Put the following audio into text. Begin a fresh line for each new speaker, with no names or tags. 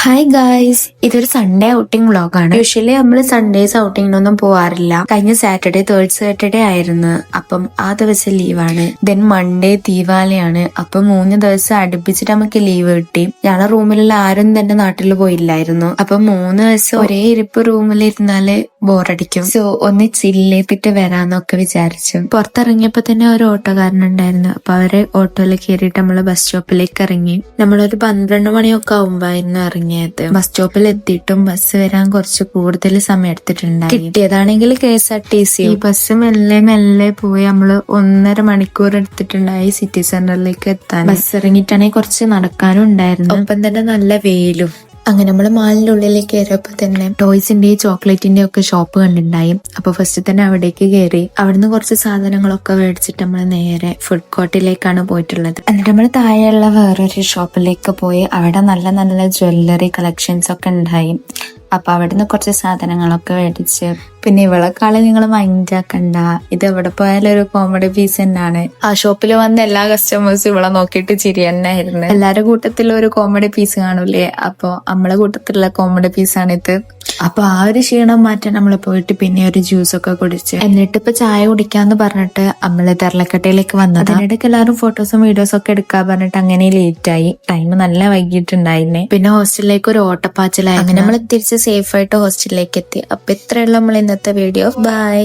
Hi guys, ഇതൊരു Sunday outing വ്ളോഗാണ്. Usually നമ്മൾ സൺഡേസ് ഔട്ടിങ്ങിനൊന്നും പോവാറില്ല. കഴിഞ്ഞ സാറ്റർഡേ തേർഡ് സാറ്റർഡേ ആയിരുന്നു, അപ്പം ആ ദിവസം ലീവാണ്. ദെൻ മൺഡേ ദീപാവലിയാണ്. അപ്പം 3 ദിവസം അടുപ്പിച്ചിട്ട് നമുക്ക് ലീവ് കിട്ടി. ഞങ്ങളുടെ റൂമിലുള്ള ആരും തന്നെ നാട്ടിൽ പോയില്ലായിരുന്നു. അപ്പൊ 3 ദിവസം ഒരേ ഇരിപ്പ് റൂമിൽ ഇരുന്നാല് ബോറടിക്കും. സോ ഒന്ന് ചില്ലേത്തിട്ട് വരാന്നൊക്കെ വിചാരിച്ചു. പുറത്തിറങ്ങിയപ്പോ തന്നെ ഒരു ഓട്ടോക്കാരനുണ്ടായിരുന്നു. അപ്പൊ അവരെ ഓട്ടോയിൽ കയറിയിട്ട് നമ്മള് ബസ് സ്റ്റോപ്പിലേക്ക് ഇറങ്ങി. നമ്മളൊരു 12 മണിയൊക്കെ ആവുമ്പായിരുന്നു ഇറങ്ങിയത്. ബസ് സ്റ്റോപ്പിൽ എത്തിയിട്ടും ബസ് വരാൻ കുറച്ച് കൂടുതൽ സമയം എടുത്തിട്ടുണ്ടായി. കിട്ടിയതാണെങ്കിൽ KSRTC. ഈ ബസ് മെല്ലെ മെല്ലെ പോയി നമ്മള് 1.5 മണിക്കൂർ എടുത്തിട്ടുണ്ടായി സിറ്റി സെന്ററിലേക്ക് എത്താൻ. ബസ് ഇറങ്ങിയിട്ടാണെങ്കിൽ കുറച്ച് നടക്കാനും ഉണ്ടായിരുന്നു. ഒപ്പം തന്നെ നല്ല വെയിലും. അങ്ങനെ നമ്മൾ മാളിന്റെ ഉള്ളിലേക്ക് കയറിയപ്പോ തന്നെ ടോയ്സിന്റെയും ചോക്ലേറ്റിന്റെയും ഒക്കെ ഷോപ്പ് കണ്ടിട്ടുണ്ടായി. അപ്പൊ ഫസ്റ്റ് തന്നെ അവിടേക്ക് കയറി. അവിടുന്ന് കുറച്ച് സാധനങ്ങളൊക്കെ മേടിച്ചിട്ട് നമ്മൾ നേരെ ഫുഡ് കോർട്ടിലേക്കാണ് പോയിട്ടുള്ളത്. എന്നിട്ട് നമ്മൾ താഴെയുള്ള വേറൊരു ഷോപ്പിലേക്ക് പോയി. അവിടെ നല്ല നല്ല ജ്വല്ലറി കളക്ഷൻസ് ഒക്കെ ഉണ്ടായി. അപ്പൊ അവിടുന്ന് കുറച്ച് സാധനങ്ങളൊക്കെ മേടിച്ച്. പിന്നെ ഇവളെക്കാളും നിങ്ങൾ മൈൻഡ് ആക്കണ്ട, ഇത് എവിടെ പോയാലും ഒരു കോമഡി പീസ് തന്നെയാണ്. ആ ഷോപ്പിൽ വന്ന എല്ലാ കസ്റ്റമേഴ്സും ഇവളെ നോക്കിയിട്ട് ചിരി തന്നെയായിരുന്നു. എല്ലാരുടെ കൂട്ടത്തിലും ഒരു കോമഡി പീസ് കാണൂലേ, അപ്പൊ നമ്മളെ കൂട്ടത്തിലുള്ള കോമഡി പീസാണിത്. അപ്പൊ ആ ഒരു ക്ഷീണം മാറ്റാൻ നമ്മൾ പോയിട്ട് പിന്നെ ഒരു ജ്യൂസ് ഒക്കെ കുടിച്ച് എന്നിട്ട് ഇപ്പൊ ചായ കുടിക്കാന്ന് പറഞ്ഞിട്ട് നമ്മള് തെരളക്കട്ടയിലേക്ക് വന്നത്. അതിനിടയ്ക്ക് എല്ലാവരും ഫോട്ടോസും വീഡിയോസും ഒക്കെ എടുക്കാൻ പറഞ്ഞിട്ട് അങ്ങനെ ലേറ്റ് ആയി. ടൈം നല്ല വൈകിട്ടുണ്ടായിരുന്നേ. പിന്നെ ഹോസ്റ്റലിലേക്ക് ഒരു ഓട്ടപ്പാച്ചിലായി. അങ്ങനെ നമ്മൾ തിരിച്ച് സേഫ് ആയിട്ട് ഹോസ്റ്റലിലേക്ക് എത്തി. അപ്പൊ ഇത്രയുള്ള നമ്മൾ ഇന്നത്തെ വീഡിയോ. ബൈ.